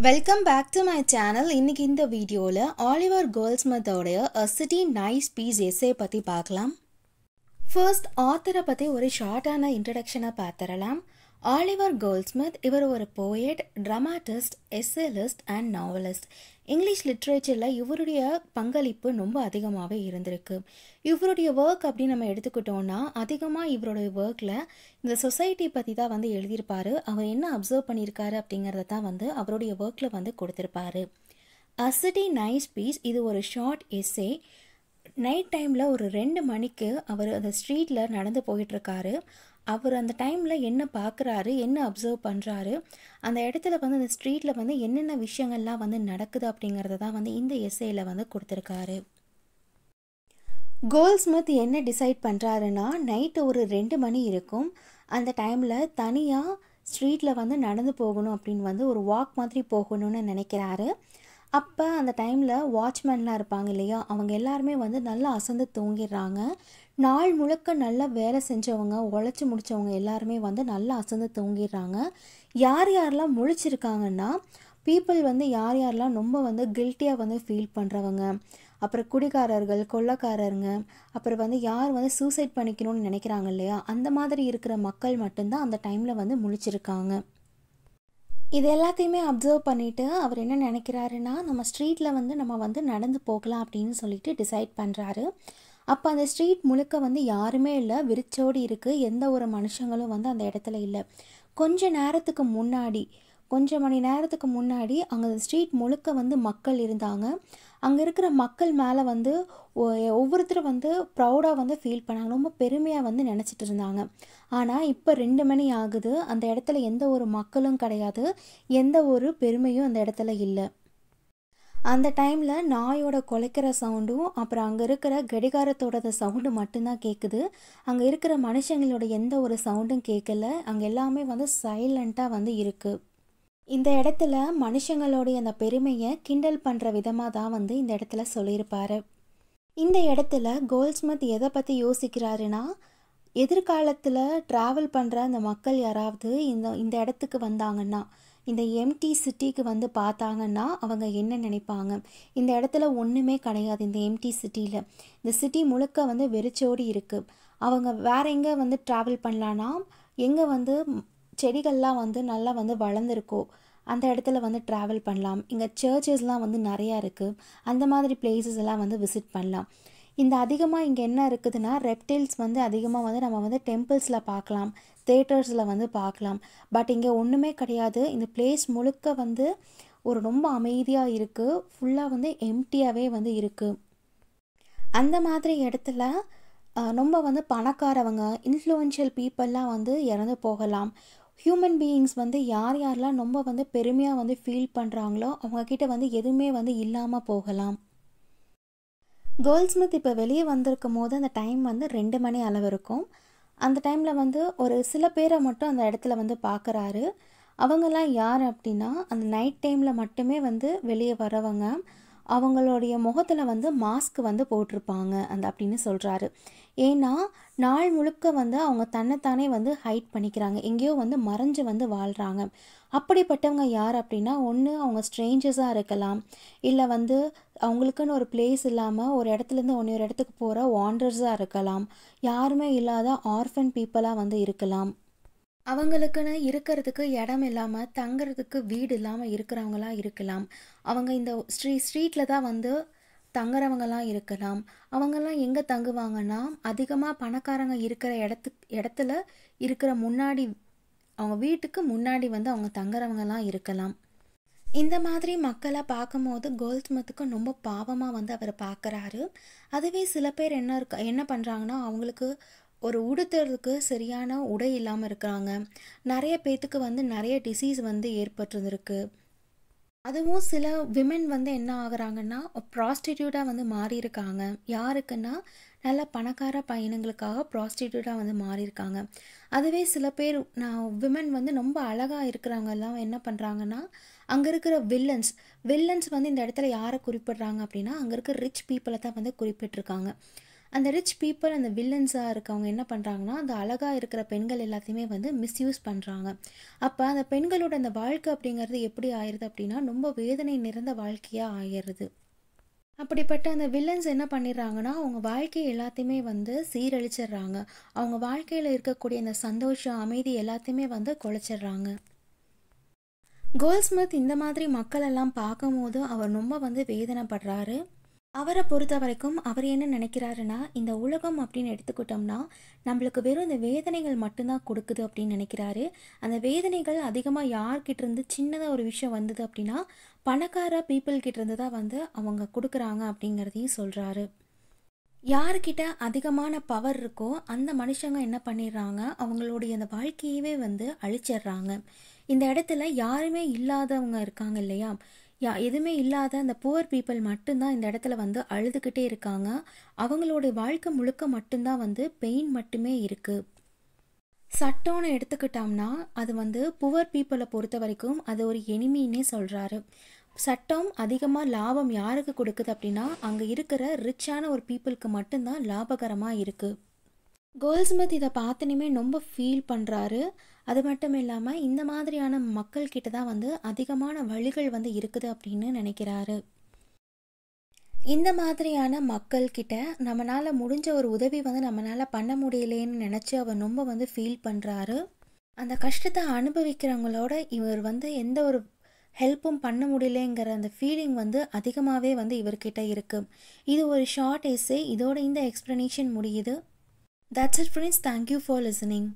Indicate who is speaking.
Speaker 1: Welcome back to my channel. இன்னைக்கு இந்த வீடியோவில் ஆலிவர் கோல்ட்ஸ்மித்தோடைய A City Nice Piece essay பற்றி பார்க்கலாம். ஃபர்ஸ்ட் ஆத்தரை பற்றி ஒரு ஷார்ட்டான இன்ட்ரடக்ஷனை பார்த்துடலாம். ஆலிவர் கோல்ட்ஸ்மித் இவர் ஒரு poet, dramatist, essayist and novelist. English லிட்ரேச்சரில் இவருடைய பங்களிப்பு ரொம்ப அதிகமாகவே இருந்திருக்கு. இவருடைய ஒர்க் அப்படின்னு நம்ம எடுத்துக்கிட்டோன்னா அதிகமாக இவருடைய ஒர்க்கில் இந்த சொசைட்டி பற்றி தான் வந்து எழுதியிருப்பார். அவர் என்ன அப்சர்வ் பண்ணியிருக்காரு அப்படிங்கிறத தான் வந்து அவருடைய ஒர்க்கில் வந்து கொடுத்துருப்பாரு. A City Nice Piece இது ஒரு ஷார்ட் எஸ்ஸே. நைட் டைமில் ஒரு 2 மணிக்கு அவர் அந்த ஸ்ட்ரீட்டில் நடந்து போயிட்டுருக்காரு. அவர் அந்த டைமில் என்ன பார்க்குறாரு, என்ன அப்சர்வ் பண்ணுறாரு, அந்த இடத்துல வந்து அந்த ஸ்ட்ரீட்டில் வந்து என்னென்ன விஷயங்கள்லாம் வந்து நடக்குது அப்படிங்கிறத தான் வந்து இந்த எஸ்ஸேயில் வந்து கொடுத்துருக்காரு. கோல்ட்ஸ்மித் என்ன டிசைட் பண்ணுறாருன்னா, நைட்டு ஒரு 2 மணி இருக்கும். அந்த டைமில் தனியாக ஸ்ட்ரீட்டில் வந்து நடந்து போகணும் அப்படின்னு வந்து ஒரு வாக் மாதிரி போகணும்னு நினைக்கிறாரு. அப்போ அந்த டைமில் வாட்ச்மேன்லாம் இருப்பாங்க இல்லையா, அவங்க எல்லாருமே வந்து நல்லா அசந்து தூங்கிடுறாங்க. நாள் முழுக்க நல்லா வேலை செஞ்சவங்க, உழைச்சி முடித்தவங்க எல்லாருமே வந்து நல்லா அசந்து தூங்கிடுறாங்க. யார் யாரெல்லாம் முழிச்சிருக்காங்கன்னா, பீப்புள் வந்து யார் யாரெல்லாம் ரொம்ப வந்து கில்ட்டியாக வந்து ஃபீல் பண்ணுறவங்க, அப்புறம் குடிகாரர்கள், கொள்ளைக்காரருங்க, அப்புறம் வந்து யார் வந்து சூசைட் பண்ணிக்கணும்னு நினைக்கிறாங்க இல்லையா, அந்த மாதிரி இருக்கிற மக்கள் மட்டும்தான் அந்த டைமில் வந்து முழிச்சிருக்காங்க. இது எல்லாத்தையுமே அப்சர்வ் பண்ணிவிட்டு அவர் என்ன நினைக்கிறாருன்னா, நம்ம ஸ்ட்ரீட்டில் வந்து நம்ம வந்து நடந்து போகலாம் அப்படின்னு சொல்லிட்டு டிசைட் பண்ணுறாரு. அப்போ அந்த ஸ்ட்ரீட் முழுக்க வந்து யாருமே இல்லை, விரிச்சோடி இருக்குது. எந்த ஒரு மனுஷங்களும் வந்து அந்த இடத்துல இல்லை. கொஞ்சம் மணி நேரத்துக்கு முன்னாடி அங்கே ஸ்ட்ரீட் முழுக்க வந்து மக்கள் இருந்தாங்க. அங்கே இருக்கிற மக்கள் மேலே வந்து ஒவ்வொருத்தரும் வந்து ப்ரௌடாக வந்து ஃபீல் பண்ணாங்க, ரொம்ப பெருமையாக வந்து நினச்சிட்டு இருந்தாங்க. ஆனால் இப்போ 2 மணி ஆகுது, அந்த இடத்துல எந்த ஒரு மக்களும் கிடையாது, எந்த ஒரு பெருமையும் அந்த இடத்துல இல்லை. அந்த டைமில் நாயோட குலைக்கிற சவுண்டும் அப்புறம் அங்கே இருக்கிற கடிகாரத்தோட சவுண்டு மட்டும்தான் கேட்குது. அங்கே இருக்கிற மனுஷங்களோட எந்த ஒரு சவுண்டும் கேட்கல. அங்கே எல்லாமே வந்து சைலண்ட்டாக வந்து இருக்குது. இந்த இடத்துல மனுஷங்களுடைய அந்த பெருமையை கிண்டல் பண்ணுற விதமாக தான் வந்து இந்த இடத்துல சொல்லியிருப்பாரு. இந்த இடத்துல கோல்ட்ஸ்மித் எதை பற்றி யோசிக்கிறாருன்னா, எதிர்காலத்தில் ட்ராவல் பண்ணுற அந்த மக்கள் யாராவது இந்த இடத்துக்கு வந்தாங்கன்னா, இந்த எம்டி சிட்டிக்கு வந்து பார்த்தாங்கன்னா அவங்க என்ன நினைப்பாங்க. இந்த இடத்துல ஒன்றுமே கிடையாது. இந்த எம்டி சிட்டியில் இந்த சிட்டி முழுக்க வந்து வெறிச்சோடி இருக்குது. அவங்க வேற எங்கே வந்து ட்ராவல் பண்ணலான்னா, எங்கே வந்து செடிகள்லாம் வந்து நல்லா வந்து வளர்ந்துருக்கோ அந்த இடத்துல வந்து ட்ராவல் பண்ணலாம். இங்கே சர்ச்சஸ்லாம் வந்து நிறையா இருக்குது. அந்த மாதிரி பிளேசஸ் எல்லாம் வந்து விசிட் பண்ணலாம். இந்த அதிகமாக இங்கே என்ன இருக்குதுன்னா, ரெப்டைல்ஸ் வந்து அதிகமாக வந்து நம்ம வந்து டெம்பிள்ஸில் பார்க்கலாம், தேட்டர்ஸில் வந்து பார்க்கலாம். பட் இங்கே ஒன்றுமே கிடையாது. இந்த பிளேஸ் முழுக்க வந்து ஒரு ரொம்ப அமைதியாக இருக்குது. ஃபுல்லாக வந்து எம்டியாகவே வந்து இருக்குது. அந்த மாதிரி இடத்துல ரொம்ப வந்து பணக்காரவங்க, இன்ஃப்ளூயன்ஷியல் பீப்புளெலாம் வந்து இறந்து போகலாம். ஹியூமன் பீயிங்ஸ் வந்து யார் யாரெல்லாம் ரொம்ப வந்து பெருமையாக வந்து ஃபீல் பண்ணுறாங்களோ அவங்கக்கிட்ட வந்து எதுவுமே வந்து இல்லாமல் போகலாம். கோல்ட்ஸ்மித் இப்போ வெளியே வந்திருக்கும் போது அந்த டைம் வந்து 2 மணி அளவு இருக்கும். அந்த டைமில் வந்து ஒரு சில பேரை மட்டும் அந்த இடத்துல வந்து பார்க்குறாரு. அவங்கெல்லாம் யார் அப்படின்னா, அந்த நைட் டைமில் மட்டுமே வந்து வெளியே வரவங்க. அவங்களுடைய முகத்தில் வந்து மாஸ்க் வந்து போட்டிருப்பாங்க அப்படின்னு சொல்கிறாரு. ஏன்னா நாள் முழுக்க வந்து அவங்க தன்னைத்தானே வந்து ஹைட் பண்ணிக்கிறாங்க, எங்கேயோ வந்து மறைஞ்சு வந்து வாழ்கிறாங்க. அப்படிப்பட்டவங்க யார் அப்படின்னா, ஒன்று அவங்க ஸ்ட்ரேஞ்சர்ஸாக இருக்கலாம், இல்லை வந்து அவங்களுக்குன்னு ஒரு பிளேஸ் இல்லாமல் ஒரு இடத்துலேருந்து இன்னொரு இடத்துக்கு போகிற வாண்டர்ஸாக இருக்கலாம், யாருமே இல்லாத ஆர்ஃபன் பீப்புளாக வந்து இருக்கலாம், அவங்களுக்குன்னு இருக்கிறதுக்கு இடம் இல்லாமல் தங்குறதுக்கு வீடு இல்லாமல் இருக்கிறவங்களா இருக்கலாம், அவங்க இந்த ஸ்ட்ரீட்டில் தான் வந்து தங்குறவங்களாம் இருக்கலாம். அவங்கெல்லாம் எங்கே தங்குவாங்கன்னா, அதிகமாக பணக்காரங்க இருக்கிற இடத்துல இருக்கிற முன்னாடி, அவங்க வீட்டுக்கு முன்னாடி வந்து அவங்க தங்குறவங்கலாம் இருக்கலாம். இந்த மாதிரி மக்களை பார்க்கும்போது கோல்ட்ஸ்மித்துக்கு ரொம்ப பாவமாக வந்து அவர் பார்க்குறாரு. அதுவே சில பேர் என்ன பண்ணுறாங்கன்னா, அவங்களுக்கு ஒரு உடுத்துறதுக்கு சரியான உடை இல்லாமல் இருக்கிறாங்க. நிறைய பேர்த்துக்கு வந்து நிறைய டிசீஸ் வந்து ஏற்பட்டுருக்கு. அதுவும் சில விமென் வந்து என்ன ஆகுறாங்கன்னா, ப்ராஸ்டிடியூட்டாக வந்து மாறியிருக்காங்க. யாருக்குன்னா, நல்ல பணக்கார பையனுங்களுக்காக ப்ராஸ்டிடியூட்டாக வந்து மாறியிருக்காங்க. அதுவே சில பேர் விமென் வந்து ரொம்ப அழகாக இருக்கிறவங்கெல்லாம் என்ன பண்ணுறாங்கன்னா, அங்கே இருக்கிற வில்லன்ஸ் வந்து இந்த இடத்துல யாரை குறிப்பிடுறாங்க அப்படின்னா, அங்கே இருக்கிற ரிச் பீப்புளை தான் வந்து குறிப்பிட்டிருக்காங்க. அந்த ரிச் பீப்புள் அந்த வில்லன்ஸாக இருக்கவங்க என்ன பண்ணுறாங்கன்னா அந்த அழகாக இருக்கிற பெண்கள் எல்லாத்தையுமே வந்து மிஸ்யூஸ் பண்ணுறாங்க. அப்போ அந்த பெண்களோட அந்த வாழ்க்கை அப்படிங்கிறது எப்படி ஆயிடுது அப்படின்னா ரொம்ப வேதனை நிறைந்த வாழ்க்கையாக ஆயிடுது. அப்படிப்பட்ட அந்த வில்லன்ஸ் என்ன பண்ணிடுறாங்கன்னா அவங்க வாழ்க்கை எல்லாத்தையுமே வந்து சீரழிச்சிடுறாங்க. அவங்க வாழ்க்கையில் இருக்கக்கூடிய அந்த சந்தோஷம் அமைதி எல்லாத்தையுமே வந்து குலைச்சிடுறாங்க. கோல்ட்ஸ்மித் இந்த மாதிரி மக்கள் எல்லாம் பார்க்கும்போது அவர் ரொம்ப வந்து வேதனைப்படுறாரு. அவரை பொறுத்த வரைக்கும் அவர் என்ன நினைக்கிறாருன்னா இந்த உலகம் அப்படின்னு எடுத்துக்கிட்டோம்னா நம்மளுக்கு வெறும் இந்த வேதனைகள் மட்டும்தான் கொடுக்குது அப்படின்னு நினைக்கிறாரு. அந்த வேதனைகள் அதிகமாக யார்கிட்ட இருந்து சின்னதாக ஒரு விஷயம் வந்தது அப்படின்னா பணக்கார பீப்புள் கிட்ட இருந்து தான் வந்து அவங்க கொடுக்குறாங்க அப்படிங்கிறதையும் சொல்கிறாரு. யாருக்கிட்ட அதிகமான பவர் இருக்கோ அந்த மனுஷங்க என்ன பண்ணிடுறாங்க அவங்களுடைய அந்த வாழ்க்கையவே வந்து அழிச்சிடுறாங்க. இந்த இடத்துல யாருமே இல்லாதவங்க இருக்காங்க இல்லையா, எதுவுமே இல்லாத அந்த புவர் பீப்புள் மட்டும்தான் இந்த இடத்துல வந்து அழுதுகிட்டே இருக்காங்க. அவங்களோட வாழ்க்கை முழுக்க மட்டும்தான் வந்து பெயின் மட்டுமே இருக்குது. சட்டம்னு எடுத்துக்கிட்டோம்னா அது வந்து புவர் பீப்புளை பொறுத்த வரைக்கும் அது ஒரு எனிமின்னே சொல்கிறாரு. சட்டம் அதிகமாக லாபம் யாருக்கு கொடுக்குது அப்படின்னா அங்கே இருக்கிற ரிச்சான ஒரு பீப்புளுக்கு மட்டும்தான் லாபகரமாக இருக்குது. கோல்ட்ஸ்மித் இதை பார்த்தனுமே ரொம்ப ஃபீல் பண்ணுறாரு. அது மட்டும் இல்லாமல் இந்த மாதிரியான மக்கள்கிட்ட தான் வந்து அதிகமான வழிகள் வந்து இருக்குது அப்படின்னு நினைக்கிறாரு. இந்த மாதிரியான மக்கள்கிட்ட நம்மளால் முடிஞ்ச ஒரு உதவி வந்து நம்மளால் பண்ண முடியலேன்னு நினச்சி அவர் ரொம்ப வந்து ஃபீல் பண்ணுறாரு. அந்த கஷ்டத்தை அனுபவிக்கிறவங்களோட இவர் வந்து எந்த ஒரு ஹெல்ப்பும் பண்ண முடியலங்கிற அந்த ஃபீலிங் வந்து அதிகமாகவே வந்து இவர்கிட்ட இருக்குது. இது ஒரு ஷார்ட் எஸ்ஸே. இதோட இந்த எக்ஸ்ப்ளனேஷன் முடியுது. That's it friends. Thank you for listening.